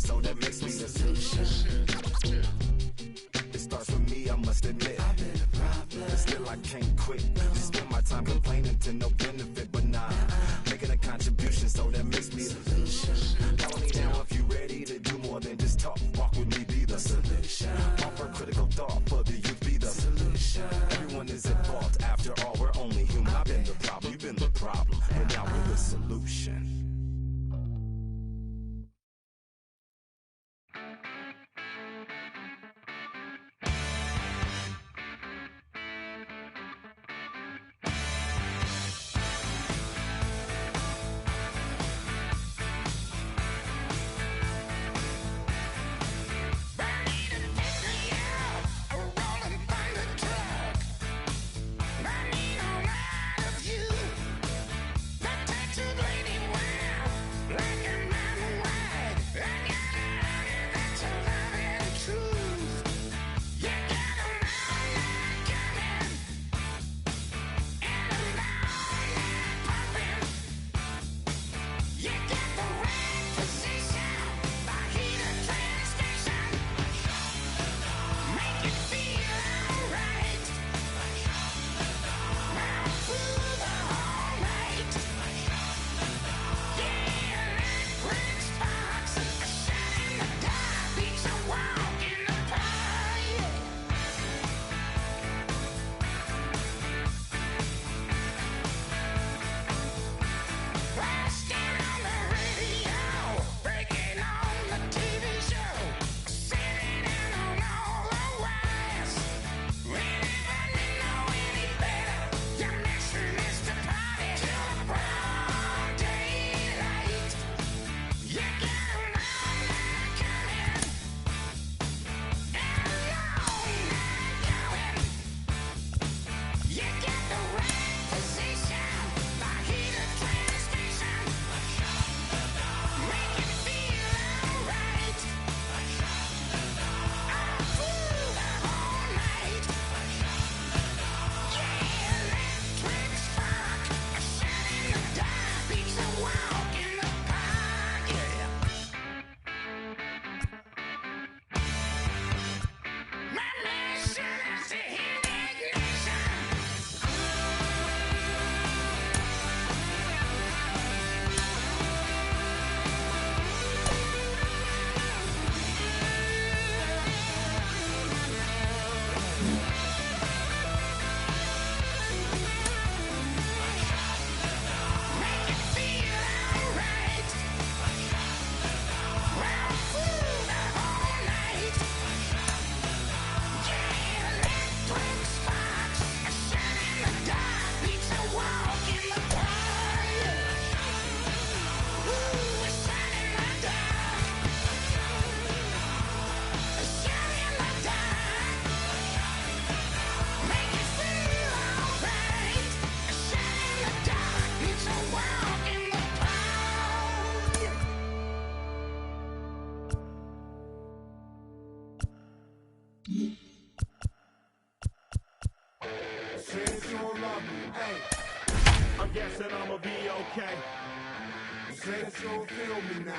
so that makes me the solution. It starts with me, I must admit. But still I can't quit. Just spend my time complaining to no benefit, but nah, making a contribution, so that makes me the solution. Follow me now if you ready to do more than just talk. Walk with me, be the solution. Offer critical thought for the youth, be the solution. Everyone is at fault. After all, we're only human. I've been the problem, you've been the problem, and now we're the solution. I'm guessing I'ma be okay. You said it's gonna feel me now.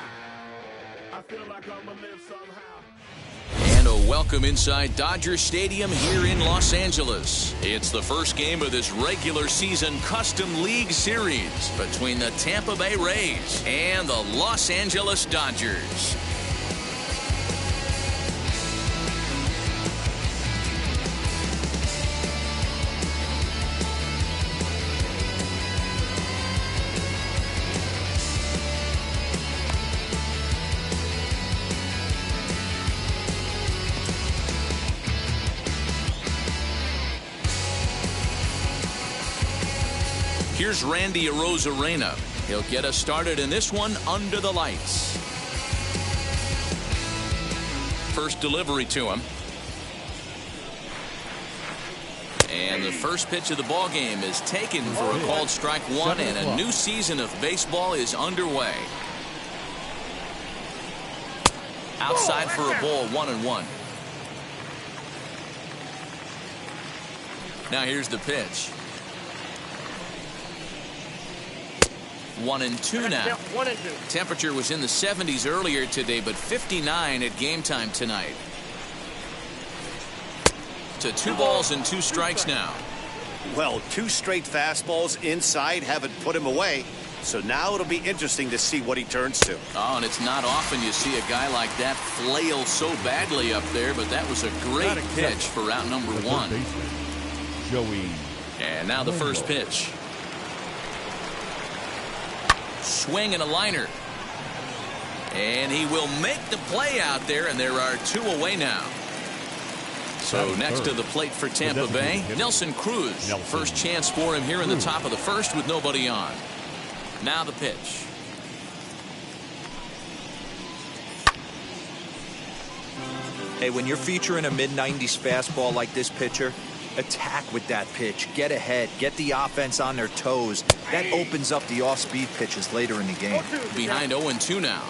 I feel like I'ma live somehow. And a welcome inside Dodger Stadium here in Los Angeles. It's the first game of this regular season Custom League Series between the Tampa Bay Rays and the Los Angeles Dodgers. Here's Randy Arozarena. He'll get us started in this one under the lights. First delivery to him. And the first pitch of the ball game is taken for a called strike one, and a new season of baseball is underway. Outside for a ball, 1-1. Now here's the pitch. 1-2 now. 1-2. Temperature was in the 70s earlier today, but 59 at game time tonight. To 2 balls and 2 strikes now. Well, 2 straight fastballs inside haven't put him away. So now it'll be interesting to see what he turns to. Oh, and it's not often you see a guy like that flail so badly up there, but that was a great pitch for out number 1. Joey. And now the first pitch. Swing and a liner. And he will make the play out there, and there are 2 away now. So next to the plate for Tampa Bay, Nelson Cruz. First chance for him here in the top of the first with nobody on. Now the pitch. Hey, when you're featuring a mid-90s fastball like this pitcher, attack with that pitch. Get ahead. Get the offense on their toes. That opens up the off-speed pitches later in the game. Behind 0-2 now.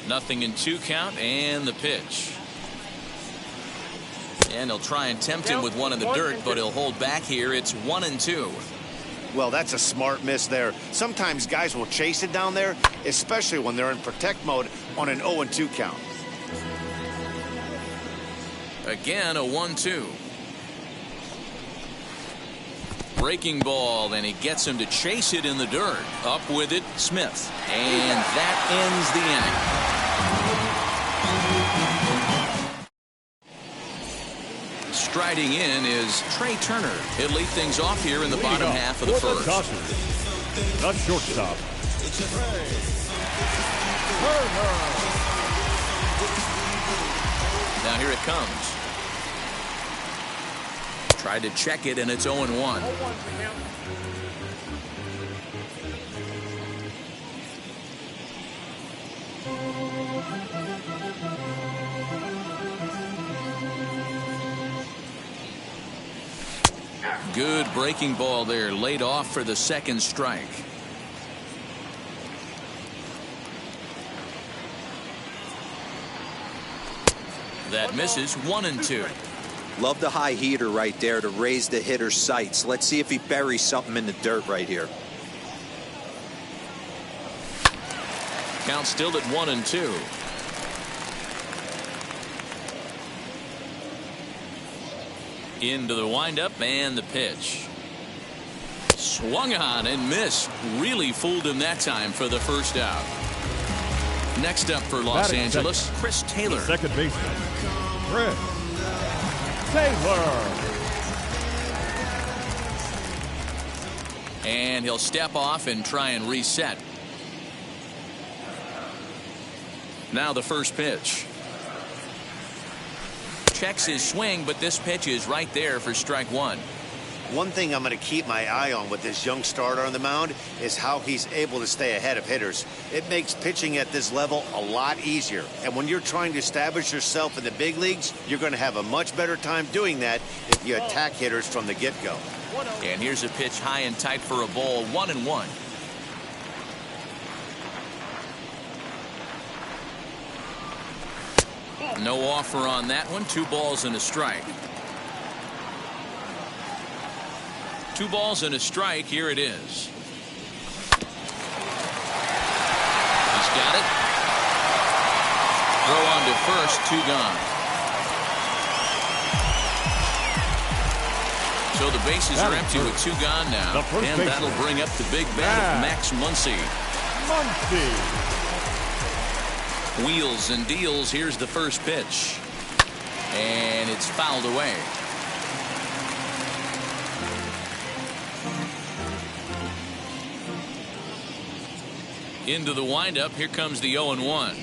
0-2 count and the pitch. And he'll try and tempt him with one in the dirt, but he'll hold back here. It's 1-2. Well, that's a smart miss there. Sometimes guys will chase it down there, especially when they're in protect mode on an 0-2 count. Again, a 1-2. Breaking ball, and he gets him to chase it in the dirt. Up with it, Smith. And that ends the inning. Striding in is Trey Turner. He'll lead things off here in the bottom half of the first. The shortstop. Now here it comes. Tried to check it, and it's 0-1. Good breaking ball there, laid off for the second strike. That misses. 1-2. Love the high heater right there to raise the hitter's sights. Let's see if he buries something in the dirt right here. Count still at 1-2. Into the windup and the pitch. Swung on and missed. Really fooled him that time for the first out. Next up for Los Angeles, Chris Taylor. Second baseman, Chris Taylor. And he'll step off and try and reset. Now the first pitch. Checks his swing, but this pitch is right there for strike 1. One thing I'm going to keep my eye on with this young starter on the mound is how he's able to stay ahead of hitters. It makes pitching at this level a lot easier. And when you're trying to establish yourself in the big leagues, you're going to have a much better time doing that if you attack hitters from the get-go. And here's a pitch high and tight for a ball. 1-1. No offer on that one. 2 balls and a strike. 2 balls and a strike. Here it is. He's got it. Throw on to first. 2 gone. So the bases are empty with 2 gone now. And that'll bring up the big bat of Max Muncy. Wheels and deals. Here's the first pitch. And it's fouled away. Into the windup. Here comes the 0-1.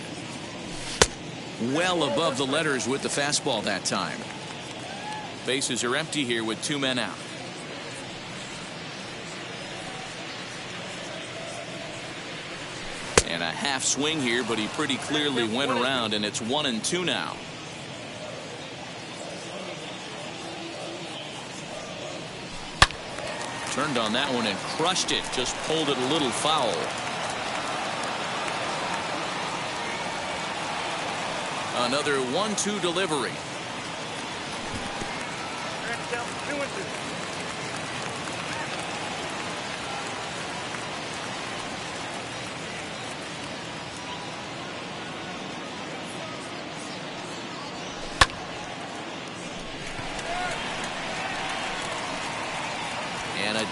Well above the letters with the fastball that time. Bases are empty here with 2 men out. And a half swing here, but he pretty clearly went around, and it's 1-2 now. Turned on that one and crushed it. Just pulled it a little foul. Another 1-2 delivery.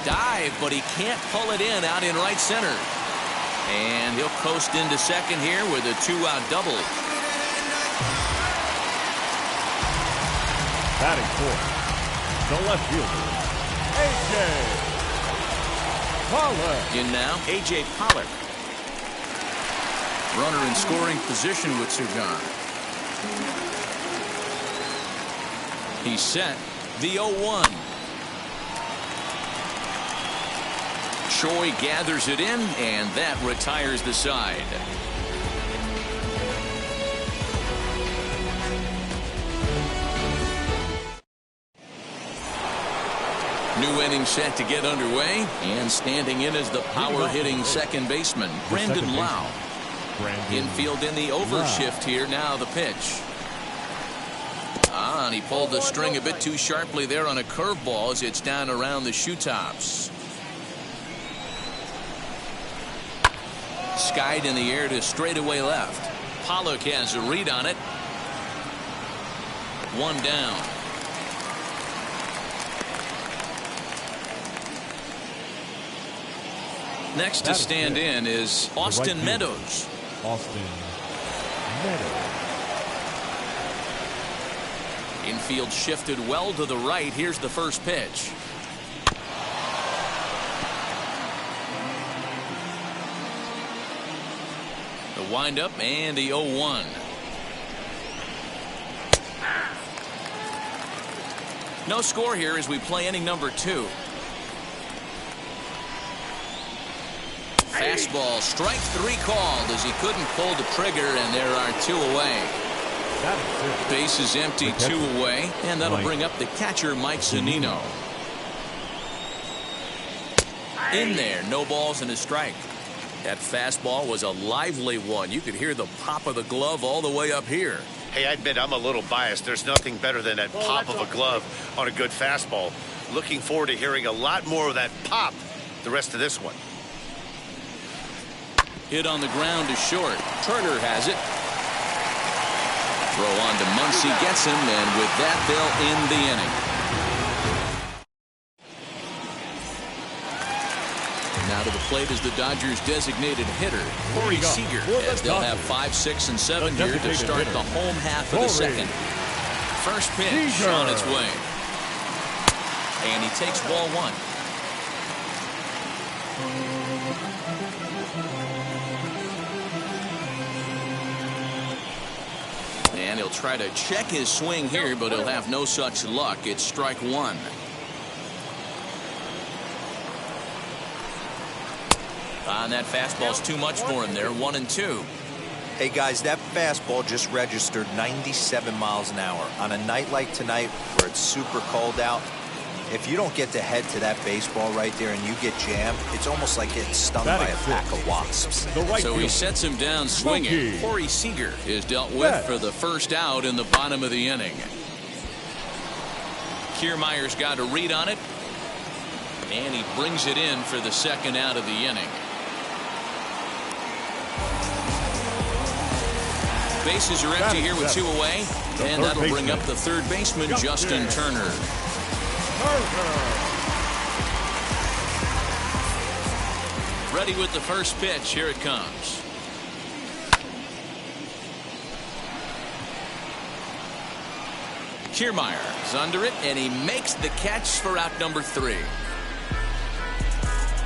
dive, but he can't pull it in out in right center. And he'll coast into second here with a 2-out double. Batting fourth, the left fielder, A.J. Pollard. In now, A.J. Pollard. Runner in scoring position with Sugan. He's set. The 0-1. Choi gathers it in, and that retires the side. New inning set to get underway, and standing in is the power-hitting second baseman, Brandon Lau. Infield in the overshift here. Now the pitch. And he pulled the string a bit too sharply there on a curveball as it's down around the shoe tops. Skied in the air to straightaway left. Pollock has a read on it. One down. Next to stand in is Austin Meadows. Austin Meadows. Infield shifted well to the right. Here's the first pitch. The windup and the 0-1. No score here as we play inning number 2. Fastball, strike 3 called as he couldn't pull the trigger, and there are 2 away. Base is empty, 2 away, and that'll bring up the catcher, Mike Zunino. In there, no balls and a strike. That fastball was a lively one. You could hear the pop of the glove all the way up here. Hey, I admit I'm a little biased. There's nothing better than that pop of a glove on a good fastball. Looking forward to hearing a lot more of that pop the rest of this one. Hit on the ground is short. Turner has it. Throw on to Muncy, gets him, and with that, they'll end the inning. Now to the plate is the Dodgers' designated hitter, Corey Seager, as they'll have 5, 6, and 7 here to start the home half of the second. First pitch on its way. And he takes ball 1. And he'll try to check his swing here, but he'll have no such luck. It's strike 1. And that fastball's too much for him there. 1-2. Hey guys, that fastball just registered 97 miles an hour. On a night like tonight where it's super cold out, if you don't get to head to that baseball right there and you get jammed, it's almost like getting stung by a pack of wasps. So he sets him down swinging. Corey Seager is dealt with for the first out in the bottom of the inning. Kiermaier's got a read on it, and he brings it in for the second out of the inning. Bases are empty here with 2 away, and that'll bring up the third baseman, Justin Turner. Ready with the first pitch. Here it comes. Kiermaier is under it, and he makes the catch for out number 3.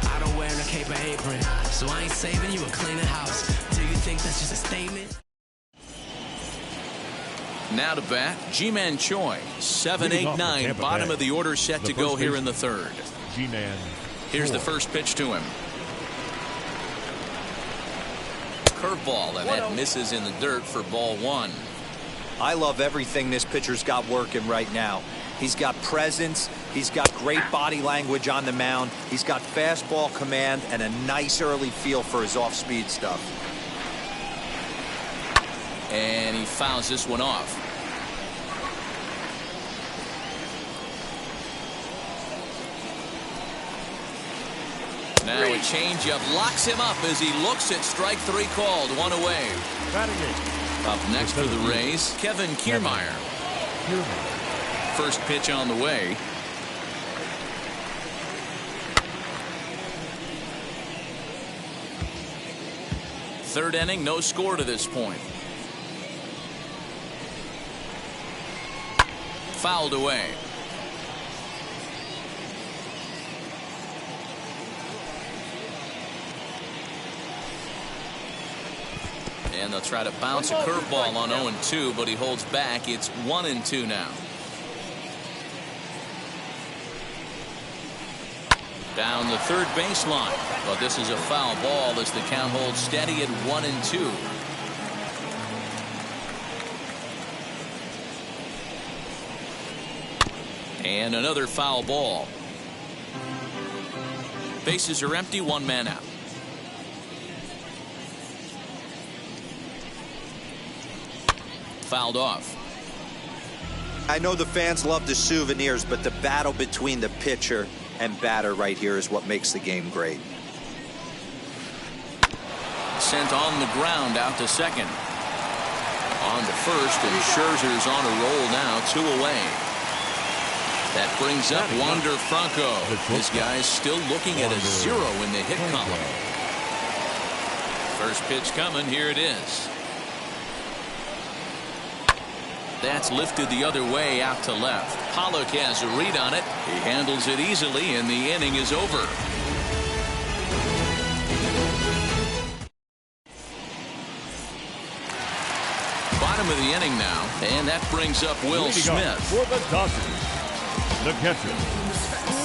I don't wear no cape or apron, so I ain't saving you a cleaner house. Do you think that's just a statement? Now to bat, Ji-Man Choi. 7, 8, 9, bottom of the order set to go here in the third. Here's the first pitch to him. Curveball, and that misses in the dirt for ball 1. I love everything this pitcher's got working right now. He's got presence. He's got great body language on the mound. He's got fastball command and a nice early feel for his off-speed stuff. And he fouls this one off. Now a changeup locks him up as he looks at strike 3 called. 1 away. Up next for the Rays, Kevin Kiermaier. First pitch on the way. Third inning, no score to this point. Fouled away. And they'll try to bounce a curveball on 0-2, but he holds back. It's 1-2 now. Down the third baseline, but this is a foul ball as the count holds steady at 1-2. And another foul ball. Bases are empty, one man out. Fouled off. I know the fans love the souvenirs, but the battle between the pitcher and batter right here is what makes the game great. Sent on the ground out to second. On to first, and Scherzer's on a roll now, 2 away. That brings up Wander Franco. This guy's still looking at a 0 in the hit column. First pitch coming, here it is. That's lifted the other way out to left. Pollock has a read on it. He handles it easily, and the inning is over. Bottom of the inning now, and that brings up Will Smith. For the Dodgers, the catcher,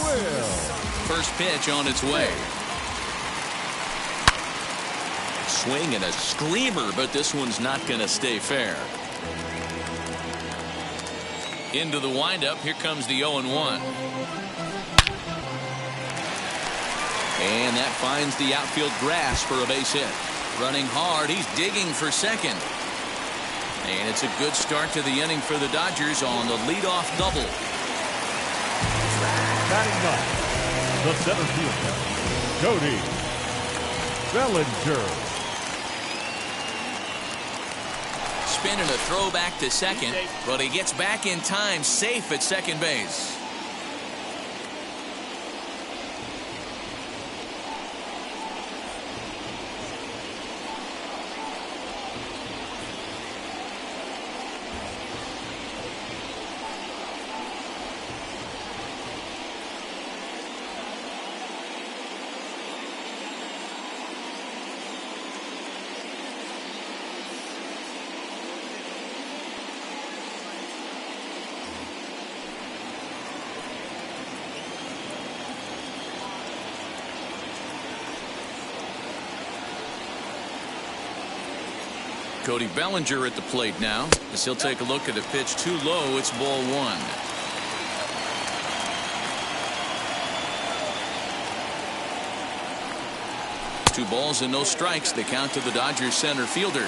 Will. First pitch on its way. Swing and a screamer, but this one's not going to stay fair. Into the windup. Here comes the 0-1. And that finds the outfield grass for a base hit. Running hard. He's digging for second. And it's a good start to the inning for the Dodgers on the leadoff double. Batting ninth, the center fielder, Cody Bellinger. Spinning a throw back to second, but he gets back in time, safe at second base. Cody Bellinger at the plate now, as he'll take a look at a pitch too low. It's ball 1. 2 balls and no strikes. The count to the Dodgers center fielder.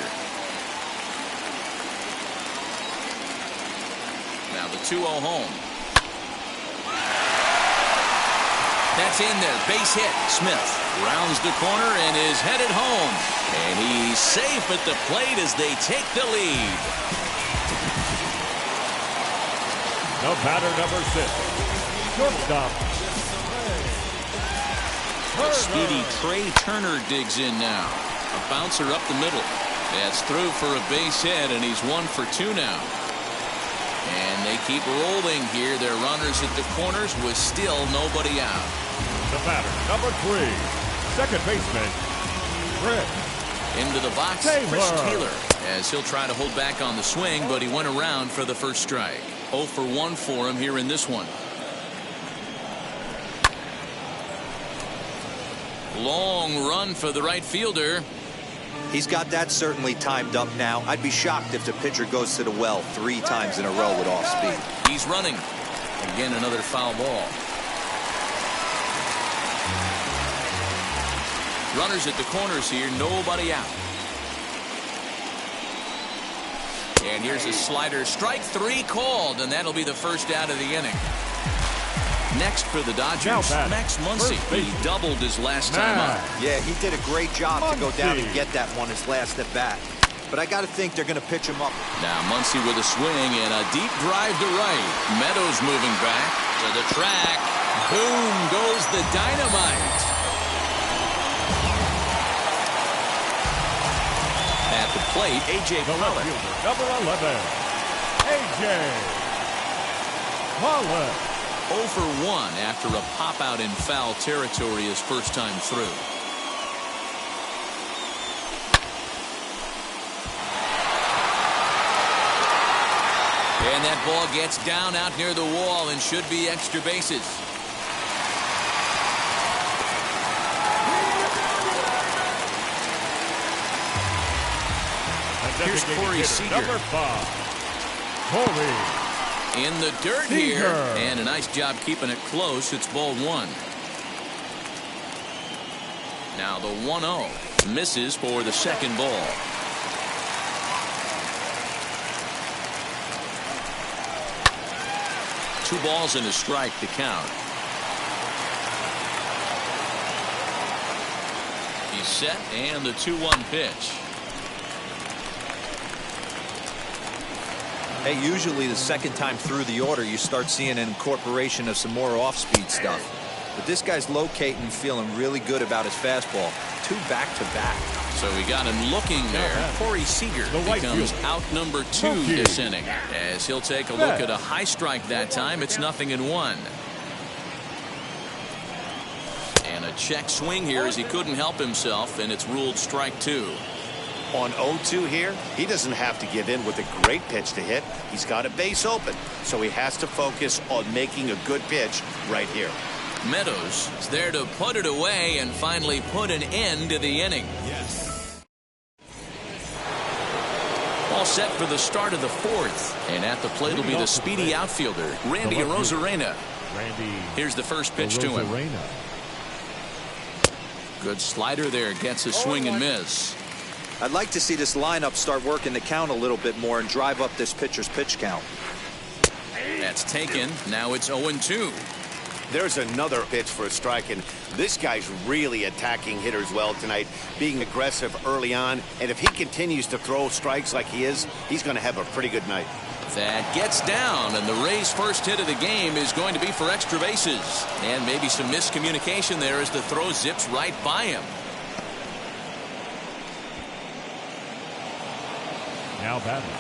Now the 2-0 home. That's in there. Base hit. Smith rounds the corner and is headed home. And he's safe at the plate as they take the lead. The batter, number 6, shortstop, A speedy Trey Turner digs in now. A bouncer up the middle. That's through for a base hit, and he's 1 for 2 now. And they keep rolling here. Their runners at the corners with still nobody out. The batter, number 3, second baseman, Chris. Into the box, Chris Taylor, as he'll try to hold back on the swing, but he went around for the first strike. 0 for 1 for him here in this one. Long run for the right fielder. He's got that certainly timed up now. I'd be shocked if the pitcher goes to the well 3 times in a row with off speed. He's running. Again, another foul ball. Runners at the corners here, nobody out. And here's a slider. Strike 3 called, and that'll be the first out of the inning. Next for the Dodgers, Max Muncy. He doubled his last time up. Yeah, he did a great job to go down and get that one his last at bat. But I got to think they're going to pitch him up. Now Muncy with a swing and a deep drive to right. Meadows moving back to the track. Boom goes the dynamite. plate, A.J. The left Pollock. fielder, number 11, A.J. Pollock. 0 for 1 after a pop out in foul territory his first time through. And that ball gets down out near the wall and should be extra bases. Here's Corey Seager. Number 5, Corey. In the dirt Seager. here. And a nice job keeping it close. It's ball 1. Now the 1-0. Misses for the second ball. Two balls and a strike to count. He's set, and the 2-1 pitch. Hey, usually the second time through the order, you start seeing an incorporation of some more off-speed stuff. But this guy's locating, feeling really good about his fastball. 2 back-to-back. So we got him looking there. Corey Seager becomes out number 2 this inning, as he'll take a look at a high strike that time. It's 0-1. And a check swing here as he couldn't help himself, and it's ruled strike 2. On 0-2 here, he doesn't have to give in with a great pitch to hit. He's got a base open, so he has to focus on making a good pitch right here. Meadows is there to put it away and finally put an end to the inning. All set for the start of the 4th. And at the plate will be the speedy outfielder, Randy Arozarena. Here's the first pitch to him. Good slider there, gets a swing and miss. I'd like to see this lineup start working the count a little bit more and drive up this pitcher's pitch count. That's taken. Now it's 0-2. There's another pitch for a strike, and this guy's really attacking hitters well tonight, being aggressive early on. And if he continues to throw strikes like he is, he's going to have a pretty good night. That gets down, and the Rays' first hit of the game is going to be for extra bases. And maybe some miscommunication there as the throw zips right by him. Now batting.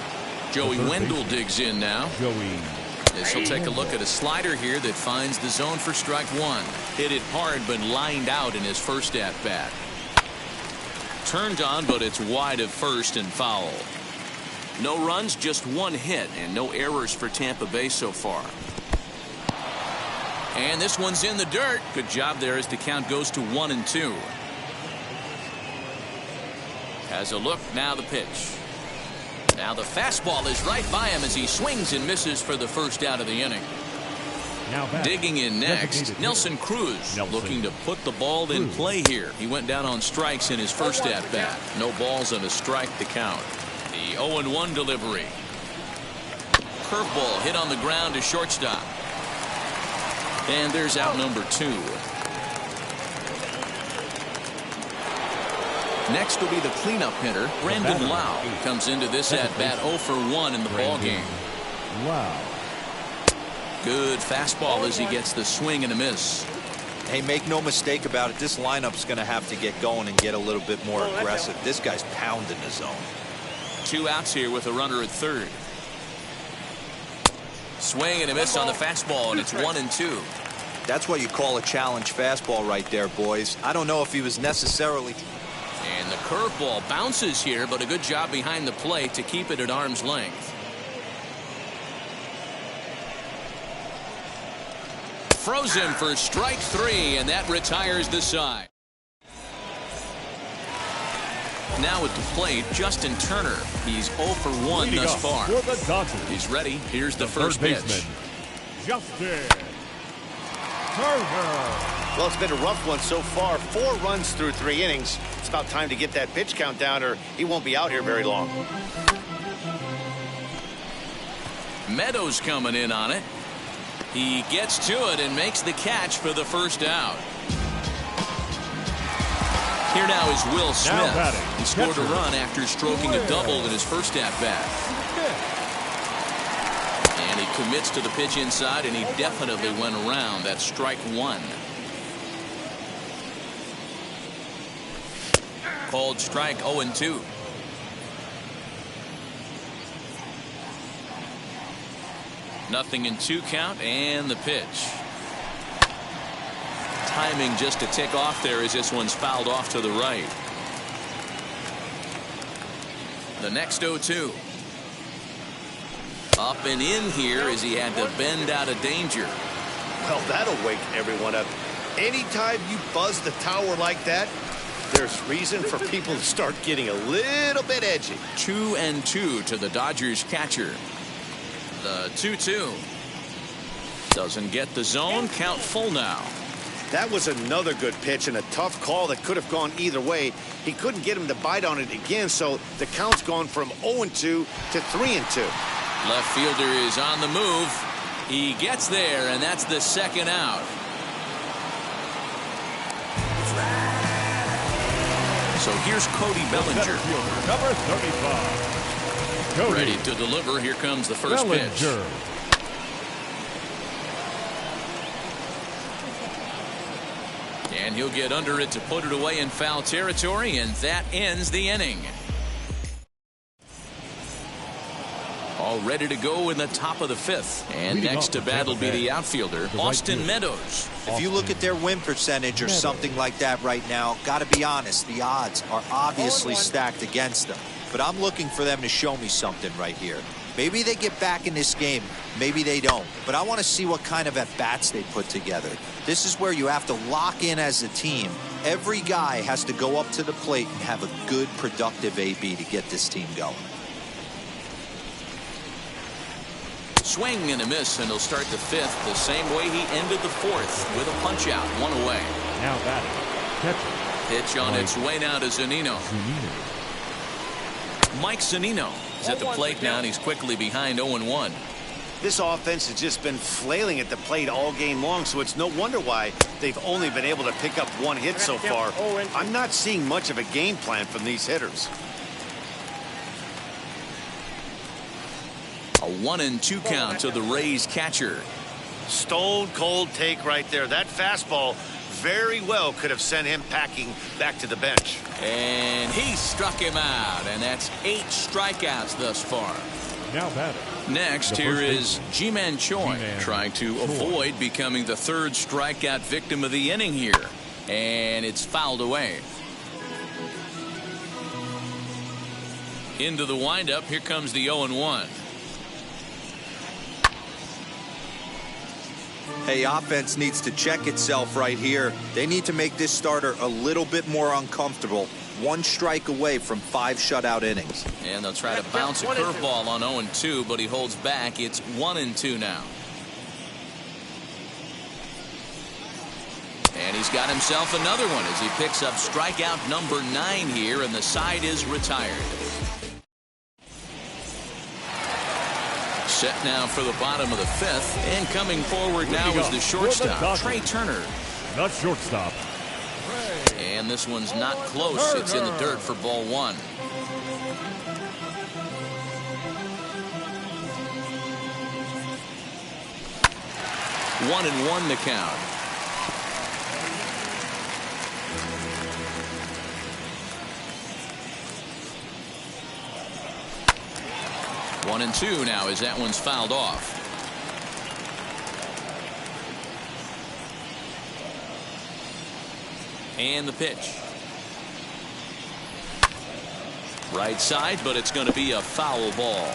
Joey Wendell digs in now. Joey. As he'll take a look at a slider here that finds the zone for strike 1. Hit it hard but lined out in his first at bat. Turned on, but it's wide of first and foul. No runs, just 1 hit, and no errors for Tampa Bay so far. And this one's in the dirt. Good job there as the count goes to 1-2. Has a look, now the pitch. Now the fastball is right by him as he swings and misses for the first out of the inning. Digging in next, Nelson Cruz, looking to put the ball in play here. He went down on strikes in his first at bat. No balls and a strike to count. The 0-1 delivery. Curveball hit on the ground to shortstop. And there's out number 2. Next will be the cleanup hitter, Brandon Lau. Comes into this at-bat 0 for 1 in the ballgame. Wow. Good fastball as he gets the swing and a miss. Hey, make no mistake about it, this lineup's going to have to get going and get a little bit more aggressive. This guy's pounding the zone. 2 outs here with a runner at third. Swing and a miss on the fastball, and it's 1-2. That's what you call a challenge fastball right there, boys. I don't know if he was necessarily... And the curveball bounces here, but a good job behind the plate to keep it at arm's length. Froze him for strike 3, and that retires the side. Now at the plate, Justin Turner. He's 0 for 1 thus far. He's ready. Here's the first pitch. Justin Turner. Well, it's been a rough one so far. 4 runs through 3 innings. It's about time to get that pitch count down, or he won't be out here very long. Meadows coming in on it. He gets to it and makes the catch for the first out. Here now is Will Smith. He scored a run after stroking a double in his first at-bat. And he commits to the pitch inside, and he definitely went around. That's strike 1. Called strike 0-2. 0-2 count, and the pitch. Timing just a tick off there as this one's fouled off to the right. The next 0-2. Up and in here as he had to bend out of danger. Well, that'll wake everyone up. Anytime you buzz the tower like that, there's reason for people to start getting a little bit edgy. 2-2 to the Dodgers catcher. The 2-2. Doesn't get the zone. Count full now. That was another good pitch and a tough call that could have gone either way. He couldn't get him to bite on it again, so the count's gone from 0-2 to 3-2. Left fielder is on the move. He gets there, and that's the second out. So here's Cody Bellinger. Number 35. Cody. Ready to deliver. Here comes the first pitch. And he'll get under it to put it away in foul territory, and that ends the inning. All ready to go in the top of the fifth. And next to bat will be the outfielder, Austin Meadows. If you look at their win percentage or something like that right now, got to be honest, the odds are obviously stacked against them. But I'm looking for them to show me something right here. Maybe they get back in this game. Maybe they don't. But I want to see what kind of at-bats they put together. This is where you have to lock in as a team. Every guy has to go up to the plate and have a good, productive AB to get this team going. Swing and a miss, and he'll start the fifth the same way he ended the fourth with a punch out, one away. Now batting, catcher. Pitch on its way now to Zunino. Mike Zunino is at the plate now, and he's quickly behind 0-1. This offense has just been flailing at the plate all game long, so it's no wonder why they've only been able to pick up one hit so far. I'm not seeing much of a game plan from these hitters. A 1-2 count to the Rays catcher. Stone cold take right there. That fastball very well could have sent him packing back to the bench. And he struck him out, and that's 8 strikeouts thus far. Now batting. Next, here is Ji-Man Choi trying to avoid becoming the third strikeout victim of the inning here. And it's fouled away. Into the windup. Here comes the 0-1. Hey, offense needs to check itself right here. They need to make this starter a little bit more uncomfortable. 1 strike away from 5 shutout innings. And they'll try to bounce a curveball on 0-2, but he holds back. It's 1-2 now. And he's got himself another one as he picks up strikeout number 9 here, and the side is retired. Set now for the bottom of the fifth, and coming forward now is the shortstop, Trey Turner. The shortstop. And this one's not close. It's in the dirt for ball 1. One and one the count. One and two now as that one's fouled off. And the pitch. Right side, but it's going to be a foul ball.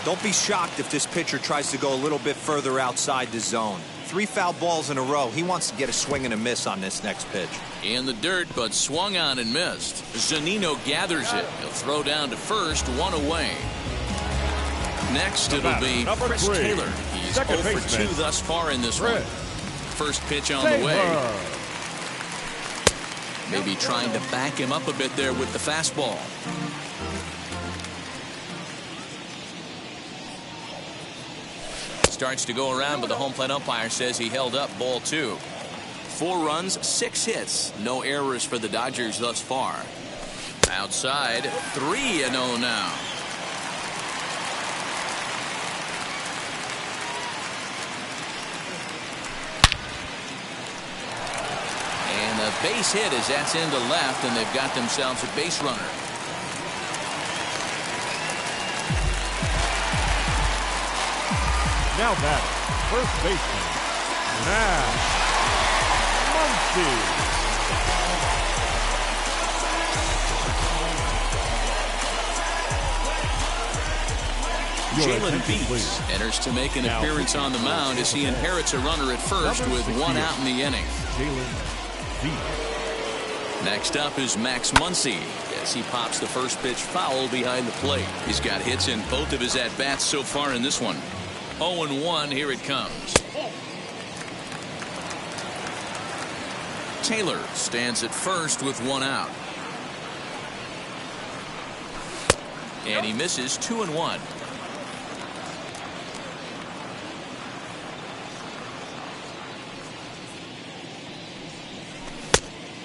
Don't be shocked if this pitcher tries to go a little bit further outside the zone. 3 foul balls in a row. He wants to get a swing and a miss on this next pitch. In the dirt, but swung on and missed. Zunino gathers it. He'll throw down to first, 1 away. Next, it'll be Chris Taylor. He's 0 for 2 thus far in this one. First pitch on the way. Maybe trying to back him up a bit there with the fastball. Starts to go around, but the home plate umpire says he held up ball 2. 4 runs, 6 hits. No errors for the Dodgers thus far. Outside, 3-0 now. And a base hit as that's into left, and they've got themselves a base runner. . 2 2 Now batting, first baseman, Max Muncy. Jalen Beeks enters to make an appearance on the mound as he inherits a runner at first with 1 out in the inning. Next up is Max Muncy as he pops the first pitch foul behind the plate. He's got hits in both of his at-bats so far in this one. 0-1, here it comes. Taylor stands at first with 1 out. And he misses 2-1.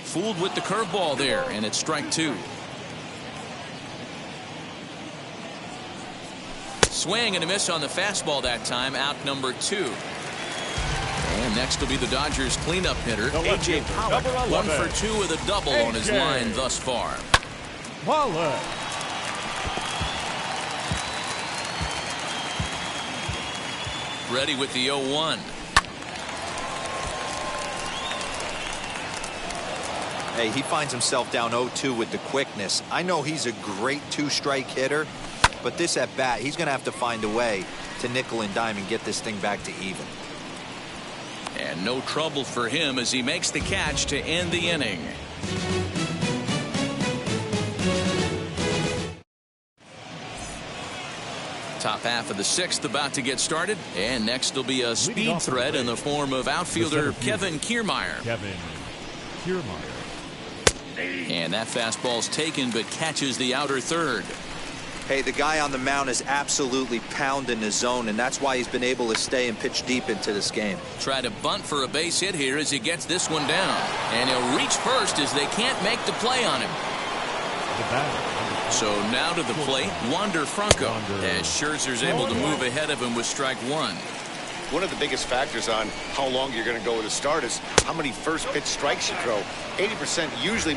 Fooled with the curveball there, and it's strike 2. Swing and a miss on the fastball that time, out number 2. And next will be the Dodgers cleanup hitter, A.J. Pollock. 1 for 2 with a double on his line thus far. Pollock. Ready with the 0-1. Hey, he finds himself down 0-2 with the quickness. I know he's a great 2-strike hitter, but this at bat, he's going to have to find a way to nickel and dime and get this thing back to even. And no trouble for him as he makes the catch to end the inning. Top half of the 6th about to get started, and next will be a speed threat in the form of outfielder Kevin Kiermaier. And that fastball's taken but catches the outer third. Hey, the guy on the mound is absolutely pounding his zone, and that's why he's been able to stay and pitch deep into this game. Try to bunt for a base hit here as he gets this one down. And he'll reach first as they can't make the play on him. So now to the plate, Wander Franco, as Scherzer's able to move ahead of him with strike 1. One of the biggest factors on how long you're going to go with a start is how many first pitch strikes you throw. 80% usually.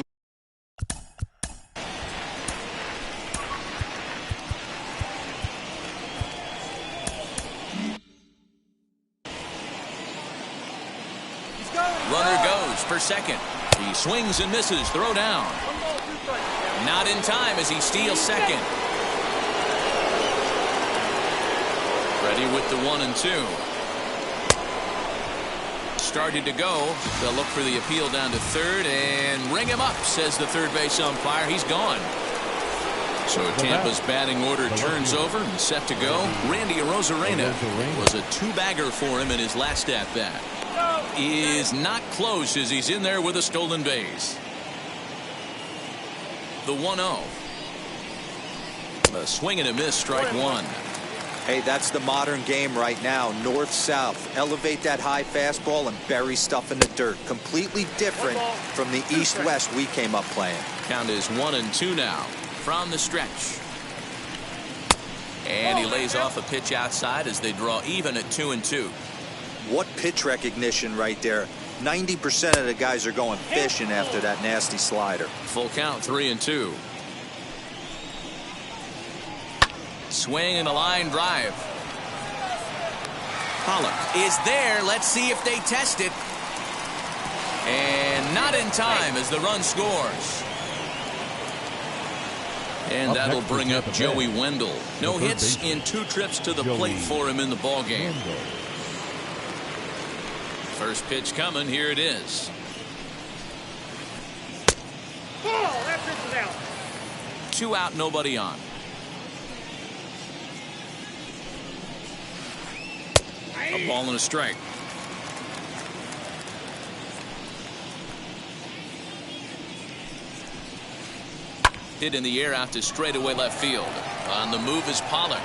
Runner goes for second. He swings and misses. Throw down. Not in time as he steals second. Ready with the 1-2. Started to go. They'll look for the appeal down to third and ring him up, says the third base umpire. He's gone. So Tampa's batting order turns over and set to go. Randy Arozarena was a 2-bagger for him in his last at-bat. Is not close as he's in there with a stolen base. The 1-0. A swing and a miss, strike 1. Hey, that's the modern game right now. North-south. Elevate that high fastball and bury stuff in the dirt. Completely different from the east-west we came up playing. Count is 1-2 now from the stretch. And he lays off a pitch outside as they draw even at 2-2. What pitch recognition right there. 90% of the guys are going fishing after that nasty slider. Full count, 3-2. Swing and a line drive. Pollock is there. Let's see if they test it. And not in time as the run scores. And that'll bring up Joey Wendell. No hits in 2 trips to the plate for him in the ballgame. First pitch coming. Here it is. Ball, that pitch is out. 2 out, nobody on. A ball and a strike. Hit in the air out to straightaway left field. On the move is Pollock.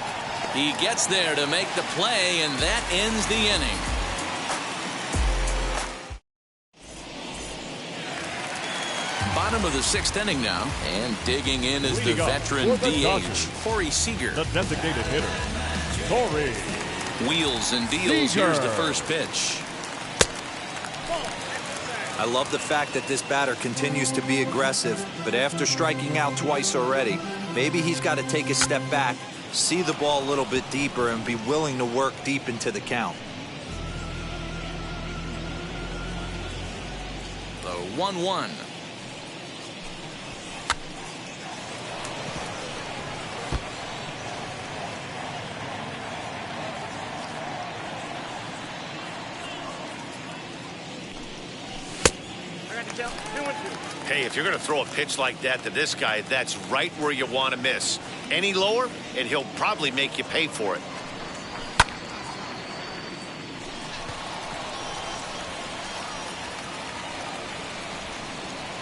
He gets there to make the play, and that ends the inning. Bottom of the 6th inning now, and digging in is the veteran DH, Corey Seager. The designated hitter, Corey. Wheels and deals. Here's the first pitch. I love the fact that this batter continues to be aggressive, but after striking out twice already, maybe he's got to take a step back, See the ball a little bit deeper and be willing to work deep into the count. The 1-1. Hey, if you're going to throw a pitch like that to this guy, that's right where you want to miss. Any lower, and he'll probably make you pay for it.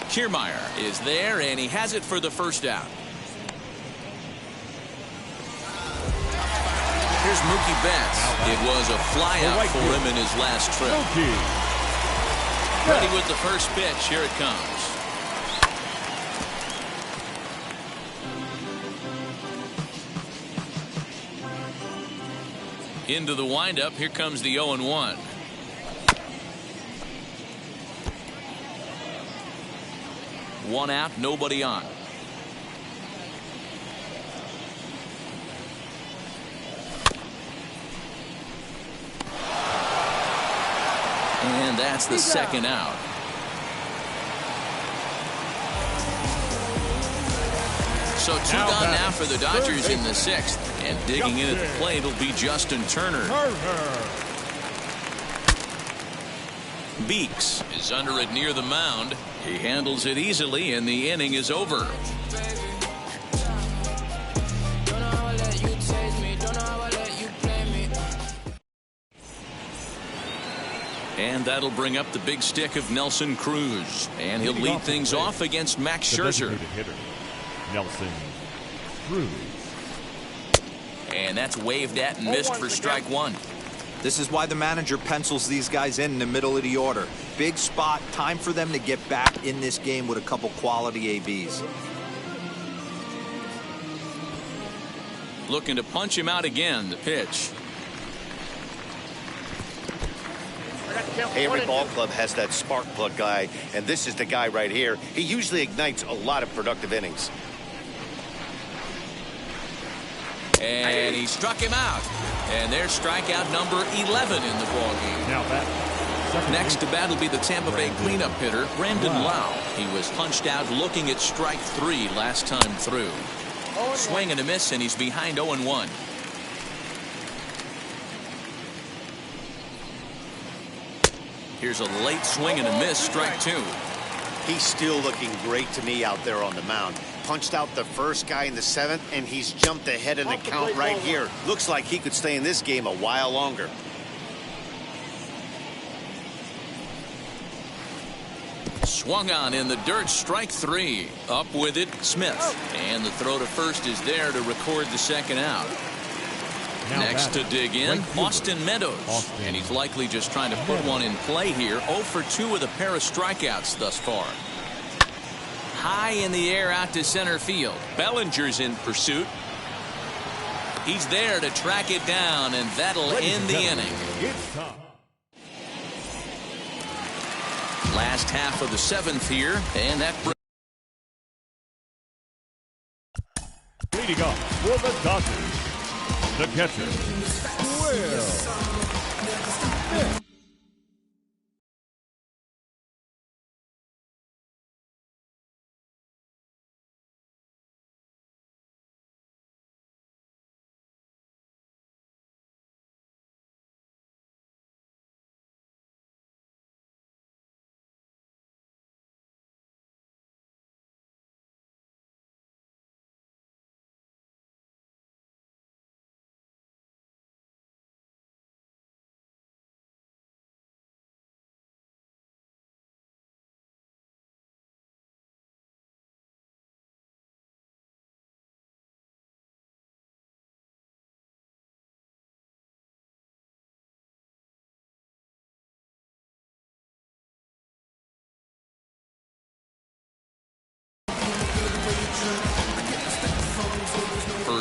Kiermaier is there, and he has it for the first out. Here's Mookie Betts. It was a flyout for him in his last trip. Ready with the first pitch. Here it comes. Into the windup. Here comes the 0-1. One out, nobody on. And that's the second out. So two gone now for the Dodgers in the sixth. And digging in at the plate will be Justin Turner. Beeks is under it near the mound. He handles it easily, and the inning is over. And that'll bring up the big stick of Nelson Cruz. And he'll lead things off against Max Scherzer. Nelson Cruz. And that's waved at and missed for strike one. This is why the manager pencils these guys in the middle of the order. Big spot, time for them to get back in this game with a couple quality ABs. Looking to punch him out again, the pitch. Every ball club has that spark plug guy, and this is the guy right here. He usually ignites a lot of productive innings. And he struck him out. And there's strikeout number 11 in the ballgame. Now that. Next to bat will be the Tampa Bay cleanup hitter, Brandon Lau. He was punched out looking at strike 3 last time through. Swing and a miss, and he's behind 0-1. Here's a late swing and a miss, strike 2. He's still looking great to me out there on the mound. Punched out the first guy in the 7th, and he's jumped ahead in the count right here. Looks like he could stay in this game a while longer. Swung on in the dirt, strike 3. Up with it, Smith. And the throw to first is there to record the second out. Next to dig in, Austin Meadows. And he's likely just trying to put one in play here. 0 for 2 with a pair of strikeouts thus far. High in the air out to center field. Bellinger's in pursuit. He's there to track it down, and that'll end the inning. Last half of the 7th here, and that leading off for the Dodgers, the catcher, Will.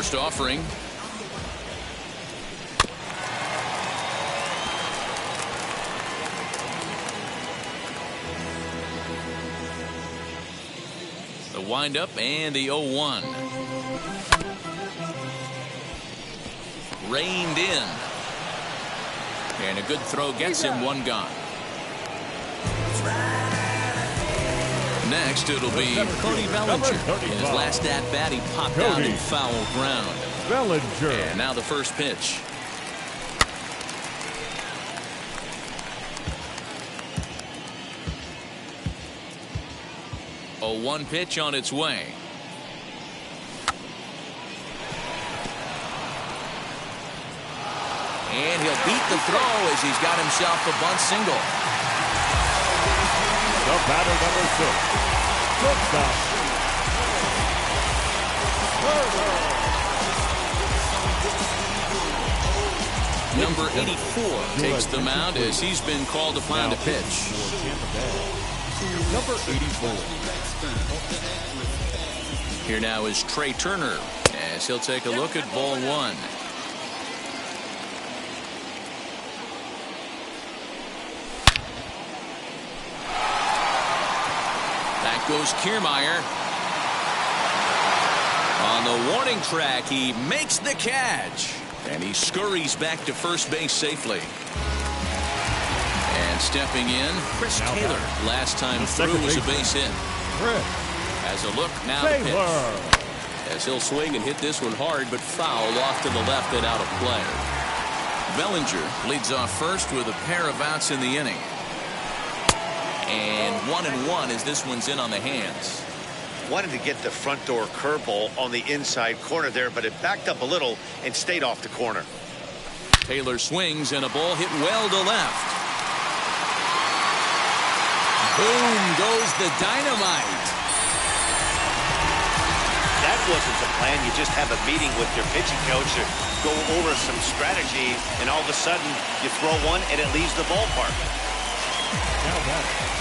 first offering. The windup and the 0-1. reined in. And a good throw gets him one gone. Next, it'll be Cody Bellinger. In his last at-bat, he popped out in foul ground. Bellinger. And now the first pitch. A 1 pitch on its way. And he'll beat the throw as he's got himself a bunt single. The batter number 6. Number 84 takes the mound as he's been called upon to pitch. Number 84. Here now is Trey Turner as he'll take a look at ball 1. Back goes Kiermaier. On the warning track, he makes the catch. And he scurries back to first base safely. And stepping in, Chris Taylor. Last time through was a base hit. As a look now to pitch. As he'll swing and hit this one hard, but foul off to the left and out of play. Bellinger leads off first with a pair of outs in the inning. And 1-1 as this one's in on the hands. Wanted to get the front door curveball on the inside corner there, but it backed up a little and stayed off the corner. Taylor swings and a ball hit well to left. Boom goes the dynamite. That wasn't the plan. You just have a meeting with your pitching coach to go over some strategy, and all of a sudden you throw one and it leaves the ballpark.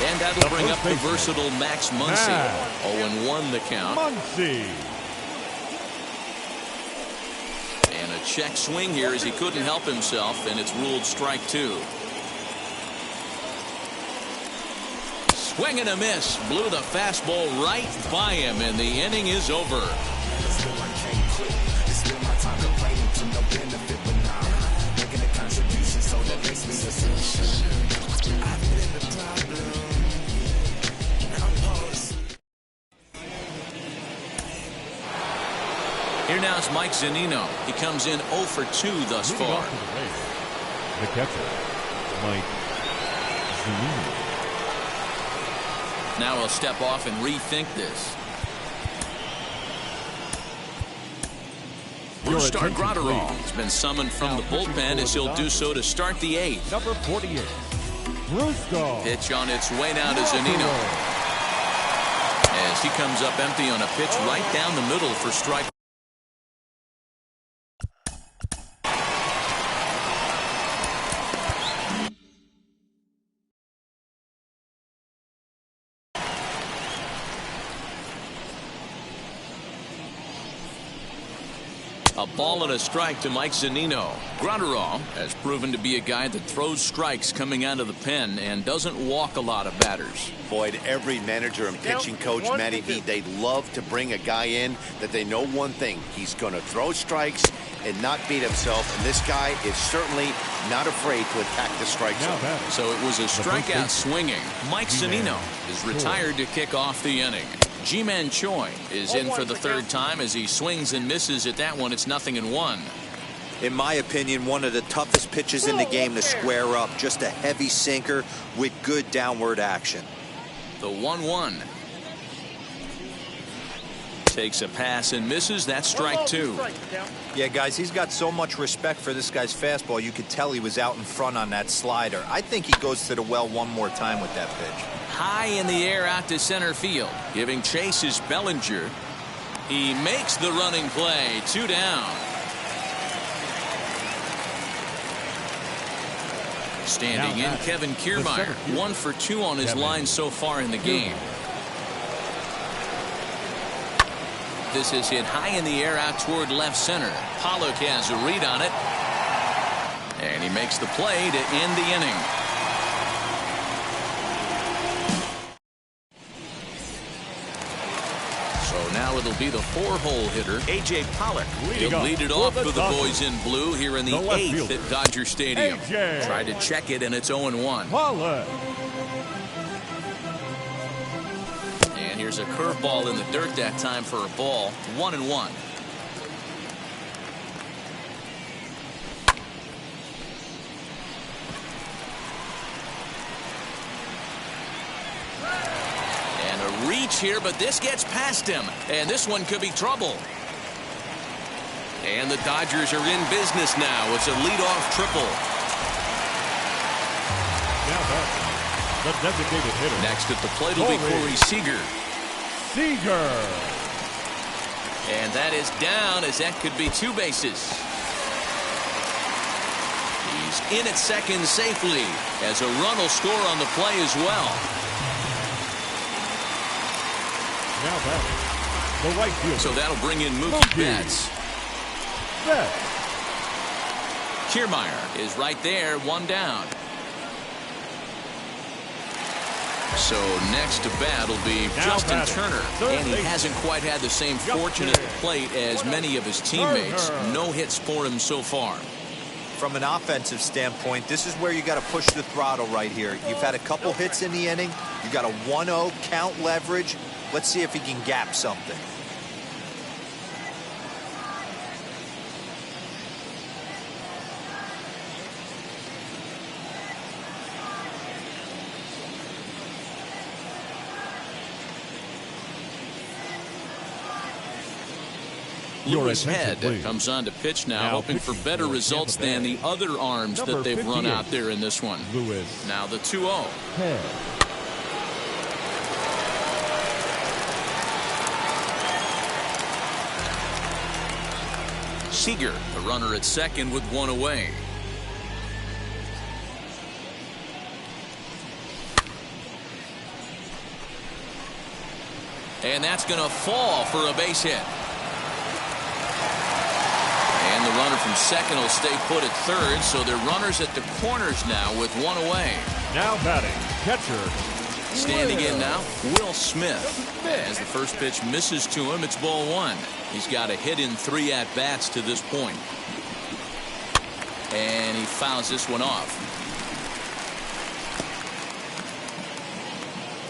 And that'll bring up the versatile Max Muncy. 0-1 the count. Muncy. And a check swing here as he couldn't help himself, and it's ruled strike 2. Swing and a miss. Blew the fastball right by him, and the inning is over. Here now is Mike Zunino. He comes in 0 for 2 thus far. The catcher, Mike Zunino. Now he'll step off and rethink this. Brusdar Graterol has been summoned from the bullpen as he'll do so to start the 8th. Number 48, Brusdar. Pitch on its way now to Zunino. As he comes up empty on a pitch right down the middle for strike. A ball and a strike to Mike Zunino. Graterol has proven to be a guy that throws strikes coming out of the pen and doesn't walk a lot of batters. Boyd, every manager and pitching coach, Matty V, they love to bring a guy in that they know one thing. He's going to throw strikes and not beat himself. And this guy is certainly not afraid to attack the strike zone. So it was a strikeout swinging. Mike Zunino is retired to kick off the inning. Ji-Man Choi is in for the 3rd time as he swings and misses at that one. It's 0-1. In my opinion, one of the toughest pitches in the game to square up. Just a heavy sinker with good downward action. The 1-1. Takes a pass and misses. That's strike 2. Yeah, guys, he's got so much respect for this guy's fastball. You could tell he was out in front on that slider. I think he goes to the well one more time with that pitch. High in the air out to center field. Giving chase is Bellinger. He makes the running play. 2 down. Standing in, Kevin Kiermaier. 1 for 2 on his line so far in the game. This is hit high in the air out toward left center. Pollock has a read on it. And he makes the play to end the inning. So now now it'll be the 4-hole hitter, A.J. Pollock. He'll lead it off for the boys in blue here in the 8th at Dodger Stadium. Tried to check it, and it's 0-1. Pollock. And here's a curveball in the dirt that time for a ball. 1-1. Reach here, but this gets past him, and this one could be trouble. And the Dodgers are in business now. It's a leadoff triple. Now back, the designated hitter. Next at the plate will be Corey Seager. Seager. And that is down, as that could be 2 bases. He's in at second safely, as a run will score on the play as well. Now back, the right fielder. So that'll bring in Mookie Betts. Kiermaier is right there, 1 down. So next to bat will be Justin Turner. And he hasn't quite had the same fortune at the plate as many of his teammates. No hits for him so far. From an offensive standpoint, this is where you got to push the throttle right here. You've had a couple hits in the inning. You got a 1-0 count leverage. Let's see if he can gap something. Louis Head comes on to pitch now, hoping for better results than the other arms that they've run out there in this one. Now the 2-0. Seager, the runner at second with 1 away. And that's going to fall for a base hit. And the runner from second will stay put at third, so they're runners at the corners now with 1 away. Now batting, catcher. Standing in now, Will Smith. As the first pitch misses to him, it's ball 1. He's got a hit in 3 at-bats to this point. And he fouls this one off.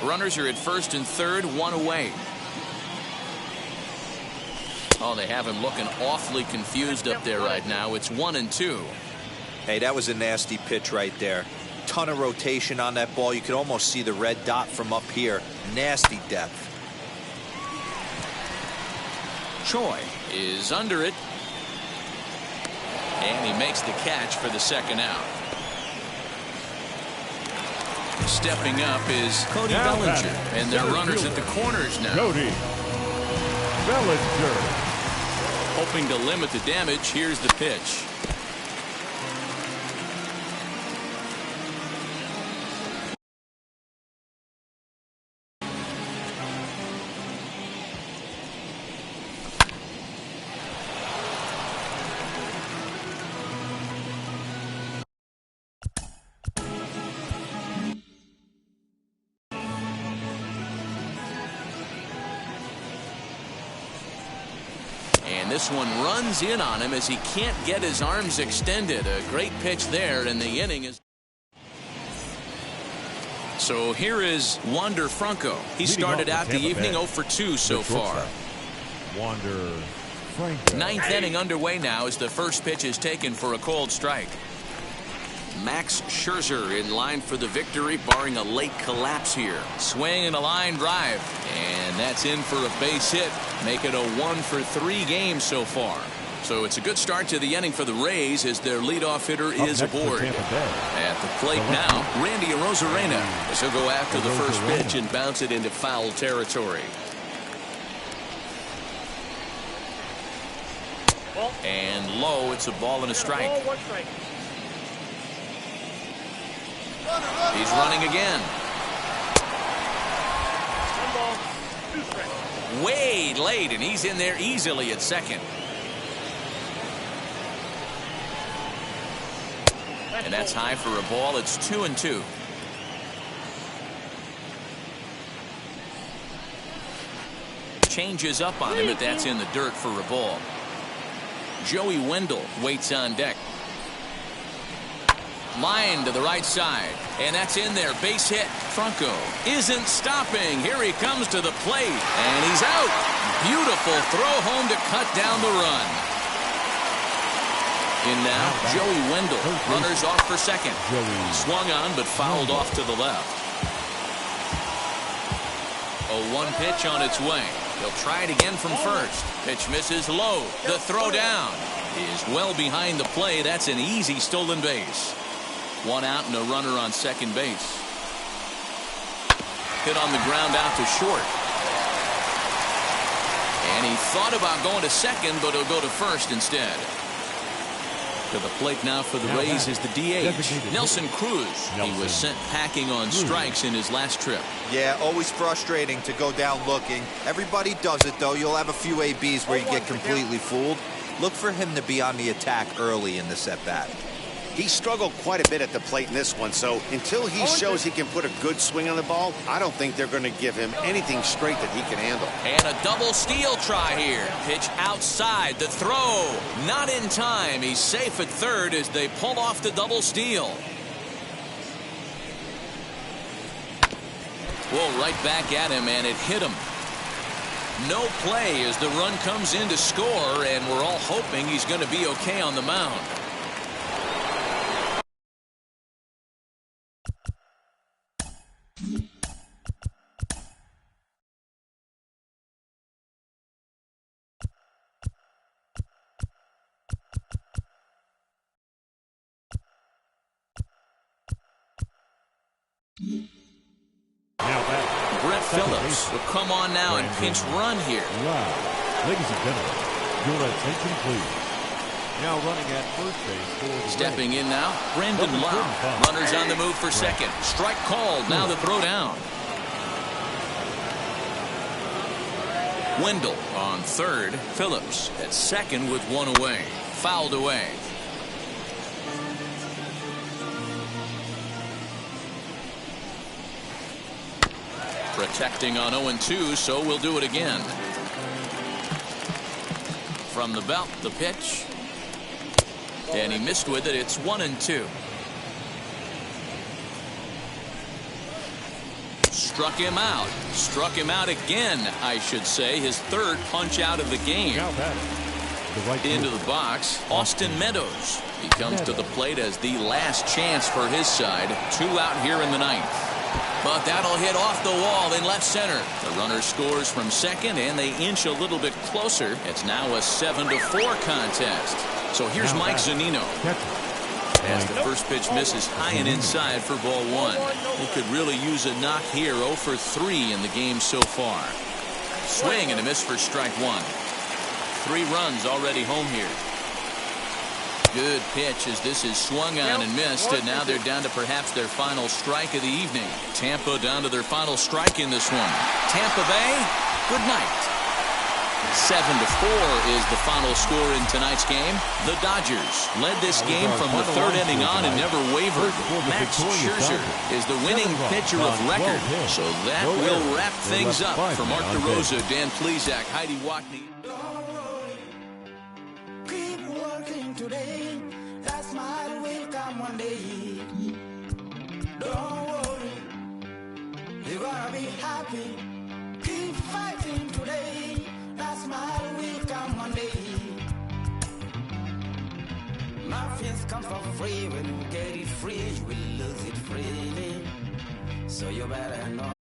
Runners are at first and third, 1 away. Oh, they have him looking awfully confused up there right now. It's 1-2. Hey, that was a nasty pitch right there. Ton of rotation on that ball. You could almost see the red dot from up here. Nasty depth. Choi is under it. And he makes the catch for the second out. Stepping up is Cody Bellinger. And they're runners at the corners now. Cody Bellinger. Hoping to limit the damage. Here's the pitch. And this one runs in on him as he can't get his arms extended. A great pitch there, and the inning is. So here is Wander Franco. He started out the evening 0 for 2 so far. Wander Franco. 9th inning underway now as the first pitch is taken for a called strike. Max Scherzer in line for the victory, barring a late collapse here. Swing and a line drive, and that's in for a base hit. Make it a 1 for 3 game so far. So it's a good start to the inning for the Rays as their leadoff hitter is aboard. At the plate now, Randy Arozarena, as he'll go after the first pitch and bounce it into foul territory. And low, it's a ball and a strike. He's running again. Way late, and he's in there easily at second. And that's high for a ball. It's 2-2. changes up on him, but that's in the dirt for a ball. Joey Wendell waits on deck. Line to the right side, and that's in there. Base hit. Franco isn't stopping. Here he comes to the plate, and he's out. Beautiful throw home to cut down the run. In now, Joey Wendell. Runners off for second. Swung on, but fouled off to the left. 0-1 pitch on its way. He'll try it again from first. Pitch misses low. The throw down is well behind the play. That's an easy stolen base. 1 out and a runner on second base. Hit on the ground out to short. And he thought about going to second, but he'll go to first instead. To the plate now for the Rays is the DH, Nelson Cruz. He was sent packing on strikes in his last trip. Yeah, always frustrating to go down looking. Everybody does it, though. You'll have a few ABs where you get completely fooled. Look for him to be on the attack early in the at-bat. He struggled quite a bit at the plate in this one, so until he shows he can put a good swing on the ball, I don't think they're going to give him anything straight that he can handle. And a double steal try here. Pitch outside. The throw not in time. He's safe at third as they pull off the double steal. Whoa, right back at him, and it hit him. No play as the run comes in to score, and we're all hoping he's going to be okay on the mound. Brett Phillips will come on now and pinch run here. Ladies and gentlemen, your attention please. Now running at first base for the Stepping in now, Brandon Lau. Runners on the move for second. Strike called. Now the throw down. Wendell on third. Phillips at second with 1 away. Fouled away. Protecting on 0-2, so we'll do it again. From the belt, the pitch. And he missed with it. It's 1-2. Struck him out. Struck him out again, I should say. His third punch out of the game. Into the box, Austin Meadows. He comes to the plate as the last chance for his side. 2 out here in the ninth. But that'll hit off the wall in left center. The runner scores from second, and they inch a little bit closer. It's now a 7-4 contest. So here's Mike Zunino. As the first pitch misses high and inside for ball 1. He could really use a knock here. 0 for 3 in the game so far. Swing and a miss for strike 1. 3 runs already home here. Good pitch as this is swung on and missed, and now they're down to perhaps their final strike of the evening. Tampa down to their final strike in this one. Tampa Bay, good night. 7-4 is the final score in tonight's game. The Dodgers led this game from the third inning on and never wavered. Max Scherzer is the winning pitcher of record. So that will wrap things up. For Mark DeRosa, Dan Plesac, Heidi Watney. Today, that smile will come one day. Don't worry, you're gonna be happy. Keep fighting today, that smile will come one day. Nothing's come for free. When you get it free, you will lose it freely. So you better know.